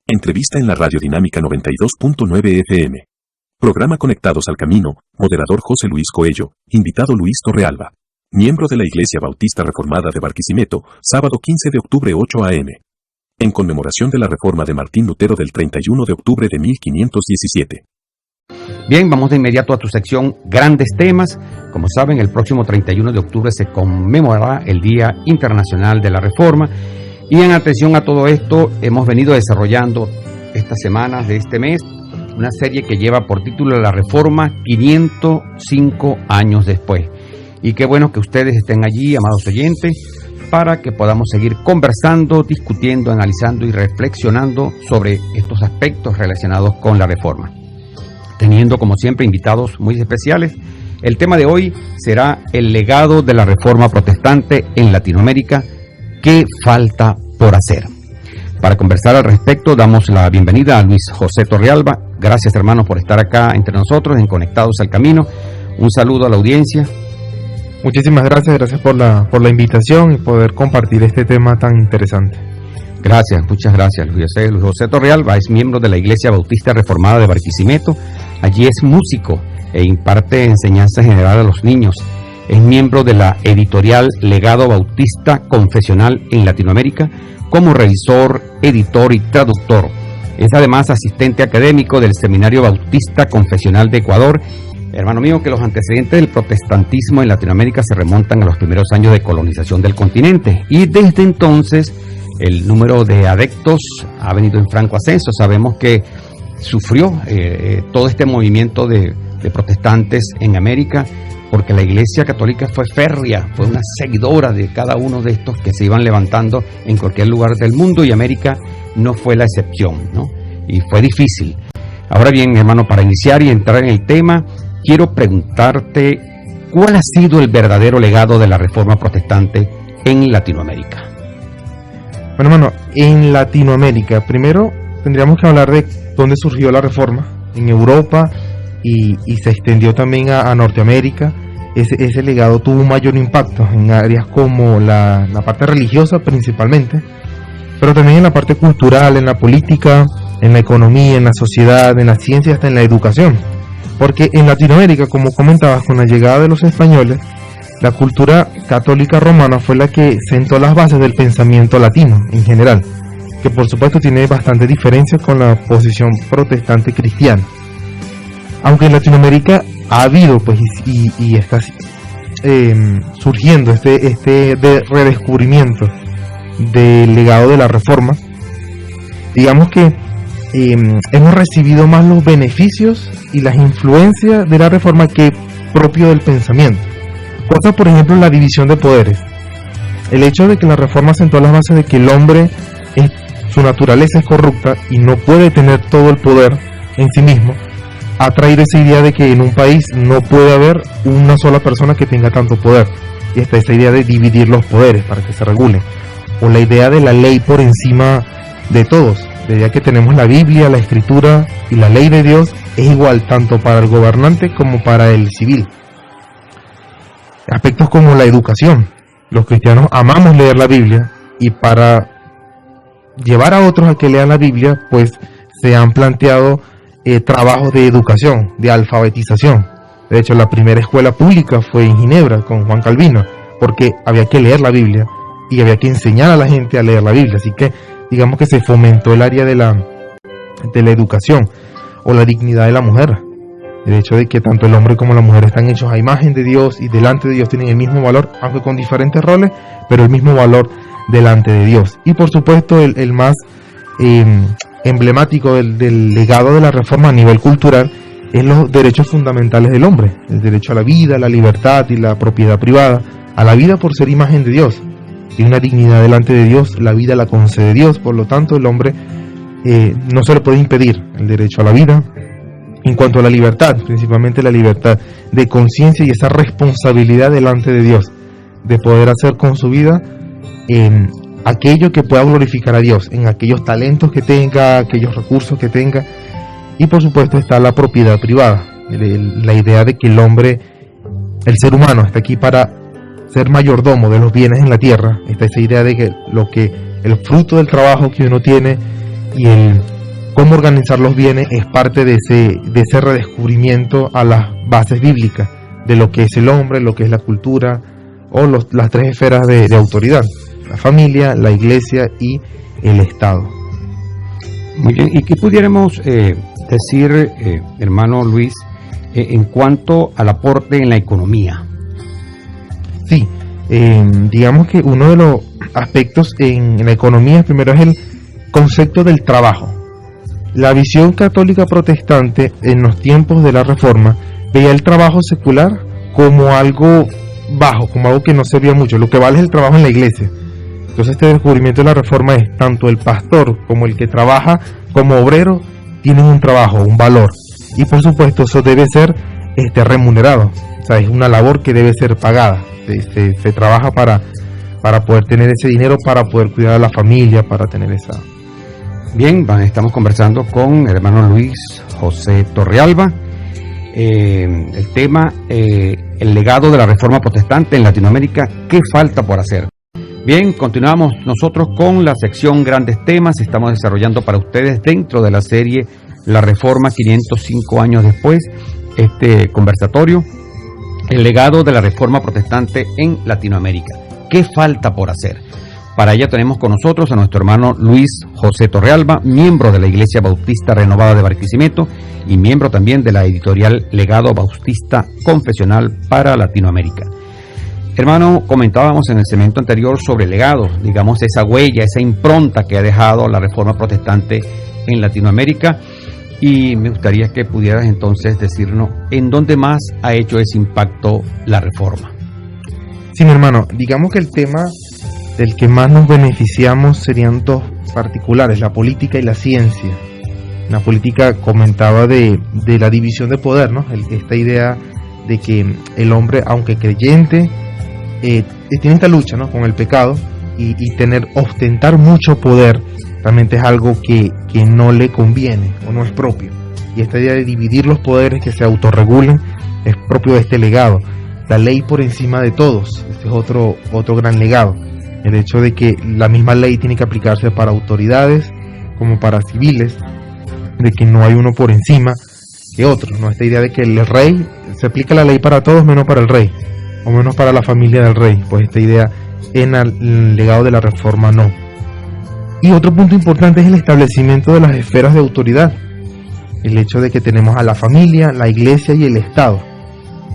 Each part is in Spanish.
Entrevista en la Radiodinámica 92.9 FM. Programa Conectados al Camino, moderador José Luis Coello, invitado Luis Torrealba. Miembro de la Iglesia Bautista Reformada de Barquisimeto, sábado 15 de octubre 8 a.m. En conmemoración de la reforma de Martín Lutero del 31 de octubre de 1517. Bien, vamos de inmediato a tu sección Grandes Temas. Como saben, el próximo 31 de octubre se conmemorará el Día Internacional de la Reforma. Y en atención a todo esto, hemos venido desarrollando estas semanas de este mes una serie que lleva por título La Reforma 505 años después. Y qué bueno que ustedes estén allí, amados oyentes, para que podamos seguir conversando, discutiendo, analizando y reflexionando sobre estos aspectos relacionados con la Reforma. Teniendo, como siempre, invitados muy especiales. El tema de hoy será el legado de la Reforma Protestante en Latinoamérica. ¿Qué falta por hacer? Para conversar al respecto, damos la bienvenida a Luis José Torrealba. Gracias, hermano, por estar acá entre nosotros en Conectados al Camino. Un saludo a la audiencia. Muchísimas gracias por la invitación y poder compartir este tema tan interesante. Gracias, muchas gracias, Luis José Torrealba es miembro de la Iglesia Bautista Reformada de Barquisimeto. Allí es músico e imparte enseñanza general a los niños. Es miembro de la editorial Legado Bautista Confesional en Latinoamérica como revisor, editor y traductor. Es además asistente académico del Seminario Bautista Confesional de Ecuador. Hermano mío, que los antecedentes del protestantismo en Latinoamérica se remontan a los primeros años de colonización del continente. Y desde entonces el número de adeptos ha venido en franco ascenso. Sabemos que sufrió todo este movimiento de protestantes en América, porque la Iglesia Católica fue férrea, fue una seguidora de cada uno de estos que se iban levantando en cualquier lugar del mundo, y América no fue la excepción, ¿no? Y fue difícil. Ahora bien, hermano, para iniciar y entrar en el tema, quiero preguntarte, ¿cuál ha sido el verdadero legado de la Reforma Protestante en Latinoamérica? Bueno, hermano, en Latinoamérica, primero tendríamos que hablar de dónde surgió la Reforma, en Europa, y se extendió también a Norteamérica. Ese legado tuvo un mayor impacto en áreas como la parte religiosa principalmente, pero también en la parte cultural, en la política, en la economía, en la sociedad, en la ciencia y hasta en la educación. Porque en Latinoamérica, como comentabas, con la llegada de los españoles, la cultura católica romana fue la que sentó las bases del pensamiento latino en general, que por supuesto tiene bastante diferencia con la posición protestante cristiana. Aunque en Latinoamérica ha habido pues y está surgiendo este redescubrimiento del legado de la Reforma, digamos que hemos recibido más los beneficios y las influencias de la Reforma que propio del pensamiento. Cosa, por ejemplo, la división de poderes. El hecho de que la Reforma sentó las bases de que el hombre, su naturaleza es corrupta y no puede tener todo el poder en sí mismo, ha traído esa idea de que en un país no puede haber una sola persona que tenga tanto poder, y está esa idea de dividir los poderes para que se regulen, o la idea de la ley por encima de todos, la idea que tenemos la Biblia, la Escritura y la ley de Dios es igual tanto para el gobernante como para el civil. Aspectos como la educación, los cristianos amamos leer la Biblia, y para llevar a otros a que lean la Biblia pues se han planteado trabajos de educación, de alfabetización. De hecho, la primera escuela pública fue en Ginebra con Juan Calvino, porque había que leer la Biblia y había que enseñar a la gente a leer la Biblia. Así que digamos que se fomentó el área de la educación, o la dignidad de la mujer. El hecho de que tanto el hombre como la mujer están hechos a imagen de Dios y delante de Dios tienen el mismo valor, aunque con diferentes roles, pero el mismo valor delante de Dios. Y por supuesto el más emblemático del legado de la Reforma a nivel cultural es los derechos fundamentales del hombre, el derecho a la vida, a la libertad y la propiedad privada, a la vida por ser imagen de Dios. Tiene una dignidad delante de Dios, la vida la concede Dios, por lo tanto el hombre no se le puede impedir el derecho a la vida. En cuanto a la libertad, principalmente la libertad de conciencia y esa responsabilidad delante de Dios, de poder hacer con su vida aquello que pueda glorificar a Dios, en aquellos talentos que tenga, aquellos recursos que tenga. Y por supuesto está la propiedad privada, la idea de que el hombre, el ser humano, está aquí para ser mayordomo de los bienes en la tierra. Está esa idea de que el fruto del trabajo que uno tiene y cómo organizar los bienes es parte de ese redescubrimiento a las bases bíblicas de lo que es el hombre, lo que es la cultura o las tres esferas de autoridad: la familia, la iglesia y el Estado. Muy bien, ¿y qué pudiéramos decir, hermano Luis, en cuanto al aporte en la economía? Sí, digamos que uno de los aspectos en la economía primero es el concepto del trabajo. La visión católica protestante en los tiempos de la Reforma veía el trabajo secular como algo bajo, como algo que no servía mucho. Lo que vale es el trabajo en la iglesia. Entonces este descubrimiento de la Reforma es tanto el pastor como el que trabaja como obrero tienen un trabajo, un valor, y por supuesto eso debe ser remunerado. O sea, es una labor que debe ser pagada. Se trabaja para poder tener ese dinero, para poder cuidar a la familia, para tener esa... Bien, estamos conversando con el hermano Luis José Torrealba. El tema, el legado de la Reforma Protestante en Latinoamérica, ¿qué falta por hacer? Bien, continuamos nosotros con la sección Grandes Temas. Estamos desarrollando para ustedes dentro de la serie La Reforma 505 años después, este conversatorio, el legado de la Reforma Protestante en Latinoamérica. ¿Qué falta por hacer? Para ello tenemos con nosotros a nuestro hermano Luis José Torrealba, miembro de la Iglesia Bautista Renovada de Barquisimeto y miembro también de la editorial Legado Bautista Confesional para Latinoamérica. Hermano, comentábamos en el segmento anterior sobre el legado, digamos esa huella, esa impronta que ha dejado la Reforma Protestante en Latinoamérica, y me gustaría que pudieras entonces decirnos en dónde más ha hecho ese impacto la Reforma. Sí, mi hermano, digamos que el tema del que más nos beneficiamos serían dos particulares: la política y la ciencia. La política comentaba de la división de poder, ¿no? Esta idea de que el hombre, aunque creyente, tiene esta lucha, ¿no?, con el pecado, y ostentar mucho poder realmente es algo que no le conviene o no es propio. Y esta idea de dividir los poderes, que se autorregulen, es propio de este legado. La ley por encima de todos, este es otro gran legado. El hecho de que la misma ley tiene que aplicarse para autoridades como para civiles, de que no hay uno por encima que otro, ¿no? Esta idea de que el rey, se aplica la ley para todos menos para el rey, o menos para la familia del rey. Pues esta idea en el legado de la Reforma no. Y otro punto importante es el establecimiento de las esferas de autoridad. El hecho de que tenemos a la familia, la iglesia y el Estado.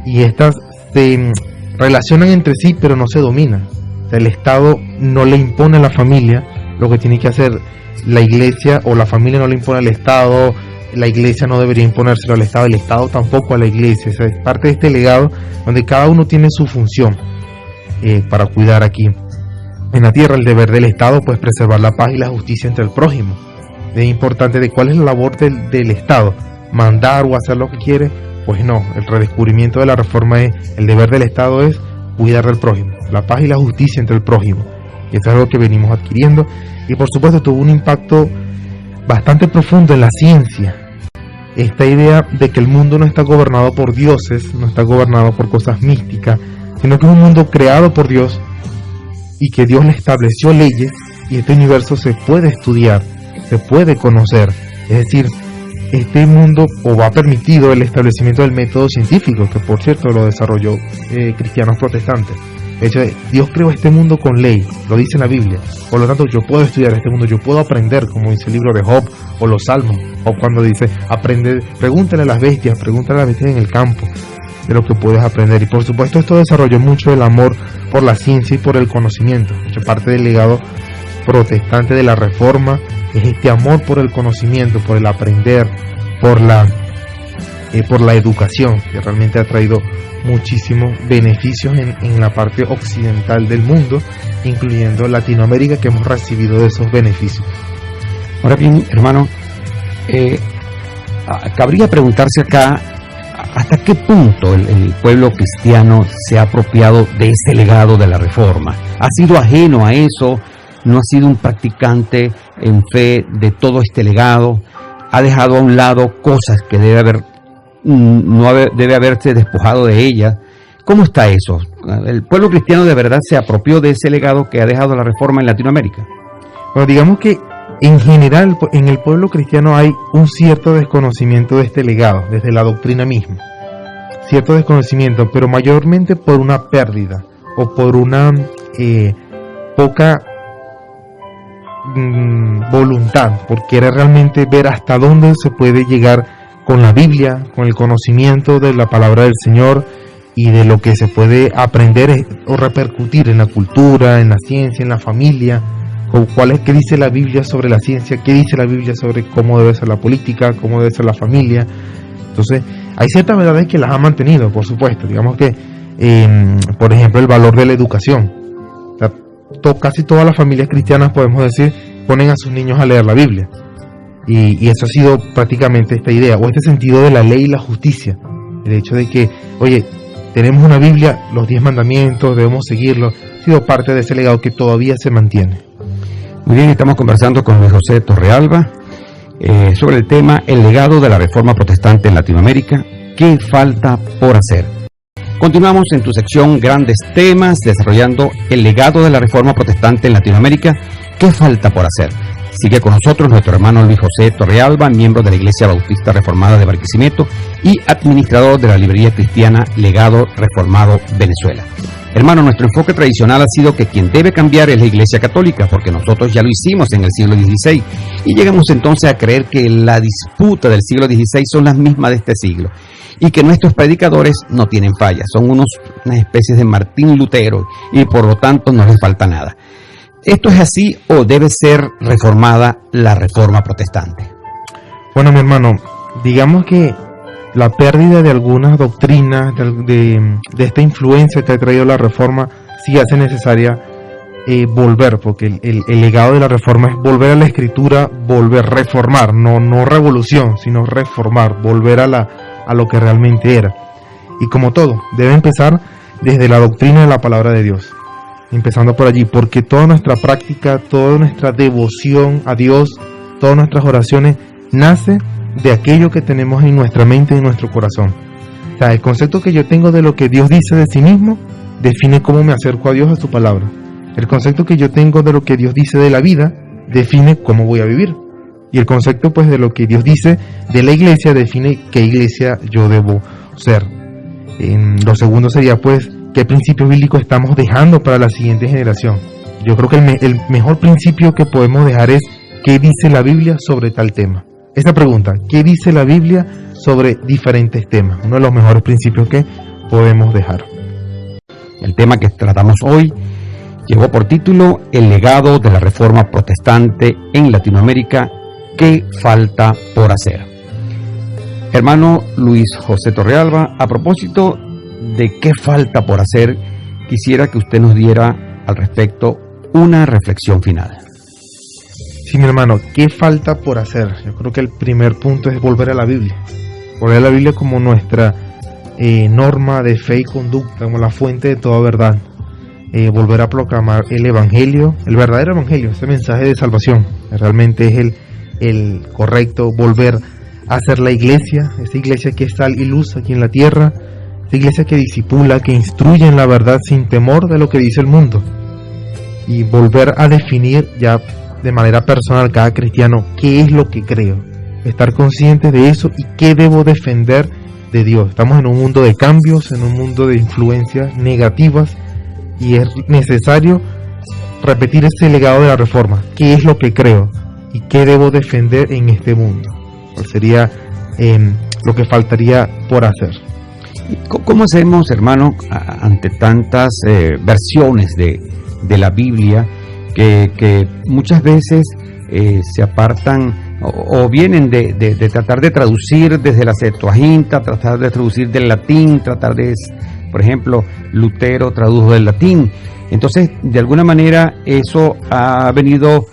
Y estas se relacionan entre sí, pero no se dominan. O sea, el Estado no le impone a la familia lo que tiene que hacer la iglesia, o la familia no le impone al Estado, la iglesia no debería imponérselo al Estado, el Estado tampoco a la iglesia. O sea, es parte de este legado donde cada uno tiene su función para cuidar aquí en la tierra. El deber del Estado, pues, preservar la paz y la justicia entre el prójimo. Es importante de cuál es la labor del Estado, mandar o hacer lo que quiere. Pues no, el redescubrimiento de la Reforma es, el deber del Estado es cuidar del prójimo, la paz y la justicia entre el prójimo. Y eso es algo que venimos adquiriendo, y por supuesto tuvo un impacto bastante profundo en la ciencia. Esta idea de que el mundo no está gobernado por dioses, no está gobernado por cosas místicas, sino que es un mundo creado por Dios, y que Dios le estableció leyes, y este universo se puede estudiar, se puede conocer. Es decir, este mundo ha permitido el establecimiento del método científico, que por cierto lo desarrolló cristianos protestantes. De hecho, Dios creó este mundo con ley, lo dice en la Biblia. Por lo tanto, yo puedo estudiar este mundo, yo puedo aprender, como dice el libro de Job o los Salmos. Job cuando dice, aprende, pregúntale a las bestias en el campo de lo que puedes aprender. Y por supuesto esto desarrolló mucho el amor por la ciencia y por el conocimiento. Mucha parte del legado protestante de la Reforma es este amor por el conocimiento, por el aprender, por la educación, que realmente ha traído muchísimos beneficios en la parte occidental del mundo, incluyendo Latinoamérica, que hemos recibido de esos beneficios. Ahora bien, hermano, cabría preguntarse acá hasta qué punto el pueblo cristiano se ha apropiado de ese legado de la Reforma. ¿Ha sido ajeno a eso? ¿No ha sido un practicante en fe de todo este legado? ¿Ha dejado a un lado cosas que debe haberse despojado de ellas? ¿Cómo está eso? ¿El pueblo cristiano de verdad se apropió de ese legado que ha dejado la Reforma en Latinoamérica? Bueno, digamos que en general, en el pueblo cristiano hay un cierto desconocimiento de este legado, desde la doctrina misma. Cierto desconocimiento, pero mayormente por una pérdida o por una poca voluntad, por querer realmente ver hasta dónde se puede llegar con la Biblia, con el conocimiento de la palabra del Señor y de lo que se puede aprender o repercutir en la cultura, en la ciencia, en la familia. ¿Qué dice la Biblia sobre la ciencia? ¿Qué dice la Biblia sobre cómo debe ser la política? ¿Cómo debe ser la familia? Entonces, hay ciertas verdades que las ha mantenido, por supuesto. Digamos que, por ejemplo, el valor de la educación. O sea, casi todas las familias cristianas, podemos decir, ponen a sus niños a leer la Biblia. Y eso ha sido prácticamente esta idea, o este sentido de la ley y la justicia. El hecho de que, oye, tenemos una Biblia, los 10 mandamientos, debemos seguirlos. Ha sido parte de ese legado que todavía se mantiene. Muy bien, estamos conversando con Luis José Torrealba sobre el tema el legado de la Reforma Protestante en Latinoamérica. ¿Qué falta por hacer? Continuamos en tu sección Grandes Temas, desarrollando el legado de la Reforma Protestante en Latinoamérica. ¿Qué falta por hacer? Sigue con nosotros nuestro hermano Luis José Torrealba, miembro de la Iglesia Bautista Reformada de Barquisimeto y administrador de la librería cristiana Legado Reformado Venezuela. Hermano, nuestro enfoque tradicional ha sido que quien debe cambiar es la Iglesia Católica, porque nosotros ya lo hicimos en el siglo XVI, y llegamos entonces a creer que la disputa del siglo XVI son las mismas de este siglo, y que nuestros predicadores no tienen fallas, son unas especies de Martín Lutero, y por lo tanto no les falta nada. ¿Esto es así o debe ser reformada la Reforma Protestante? Bueno, mi hermano, digamos que la pérdida de algunas doctrinas, de esta influencia que ha traído la Reforma, sí hace necesaria volver, porque el legado de la Reforma es volver a la Escritura, volver a reformar, no revolución, sino reformar, volver a lo que realmente era. Y como todo, debe empezar desde la doctrina de la palabra de Dios, empezando por allí, porque toda nuestra práctica, toda nuestra devoción a Dios, todas nuestras oraciones, nace de aquello que tenemos en nuestra mente y en nuestro corazón. O sea, el concepto que yo tengo de lo que Dios dice de sí mismo define cómo me acerco a Dios, a su palabra. El concepto que yo tengo de lo que Dios dice de la vida define cómo voy a vivir. Y el concepto, pues, de lo que Dios dice de la iglesia define qué iglesia yo debo ser. Lo segundo sería, pues, qué principios bíblicos estamos dejando para la siguiente generación. Yo creo que el mejor principio que podemos dejar es qué dice la Biblia sobre tal tema. Esta pregunta, ¿qué dice la Biblia sobre diferentes temas? Uno de los mejores principios que podemos dejar. El tema que tratamos hoy llevó por título El legado de la Reforma Protestante en Latinoamérica. ¿Qué falta por hacer? Hermano Luis José Torrealba, a propósito de qué falta por hacer, quisiera que usted nos diera al respecto una reflexión final. Sí, mi hermano, ¿qué falta por hacer? Yo creo que el primer punto es volver a la Biblia. Volver a la Biblia como nuestra norma de fe y conducta, como la fuente de toda verdad. Volver a proclamar el Evangelio, el verdadero Evangelio, ese mensaje de salvación. Realmente es el correcto. Volver a ser la iglesia, esa iglesia que es sal y luz aquí en la tierra. Esa iglesia que discipula, que instruye en la verdad sin temor de lo que dice el mundo. Y volver a definir ya de manera personal cada cristiano qué es lo que creo, estar consciente de eso y qué debo defender de Dios. Estamos en un mundo de cambios, en un mundo de influencias negativas y es necesario repetir ese legado de la Reforma, qué es lo que creo y qué debo defender en este mundo. ¿Cuál sería lo que faltaría por hacer? ¿Cómo hacemos, hermano, ante tantas versiones de la Biblia que muchas veces se apartan o vienen de tratar de traducir desde la Septuaginta, tratar de traducir del latín, por ejemplo, Lutero tradujo del latín? Entonces, de alguna manera, eso ha venido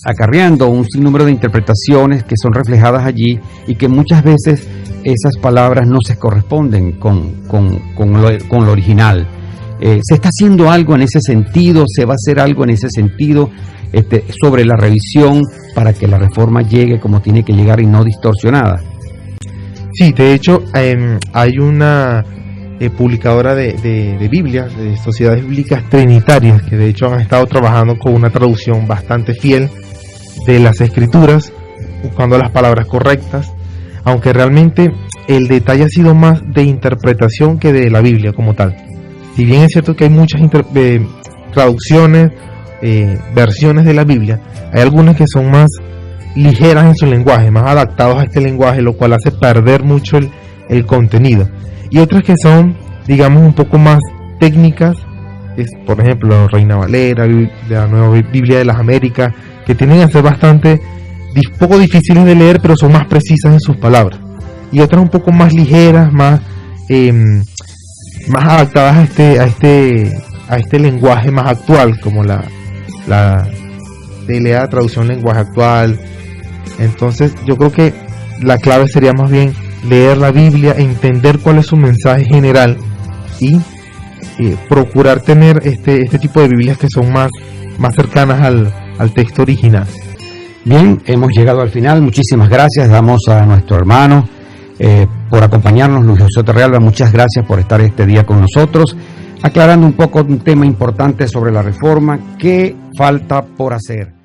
acarreando un sinnúmero de interpretaciones que son reflejadas allí y que muchas veces esas palabras no se corresponden con lo original. ¿Se está haciendo algo en ese sentido? ¿Se va a hacer algo en ese sentido sobre la revisión para que la reforma llegue como tiene que llegar y no distorsionada? Sí, de hecho hay una publicadora de Biblias, de sociedades bíblicas trinitarias, que de hecho han estado trabajando con una traducción bastante fiel de las escrituras, buscando las palabras correctas, aunque realmente el detalle ha sido más de interpretación que de la Biblia como tal. Si bien es cierto que hay muchas traducciones, versiones de la Biblia, hay algunas que son más ligeras en su lenguaje, más adaptados a este lenguaje, lo cual hace perder mucho el contenido, y otras que son, digamos, un poco más técnicas, por ejemplo Reina Valera, la Nueva Biblia de las Américas, que tienden a ser bastante poco difíciles de leer, pero son más precisas en sus palabras, y otras un poco más ligeras, más adaptadas a este lenguaje más actual, como la TLA, traducción lenguaje actual. Entonces yo creo que la clave sería más bien leer la Biblia, entender cuál es su mensaje general y procurar tener este tipo de Biblias que son más cercanas al texto original. Bien, hemos llegado al final. Muchísimas gracias. Damos a nuestro hermano por acompañarnos, Luis José Torrealba. Muchas gracias por estar este día con nosotros, aclarando un poco un tema importante sobre la reforma. ¿Qué falta por hacer?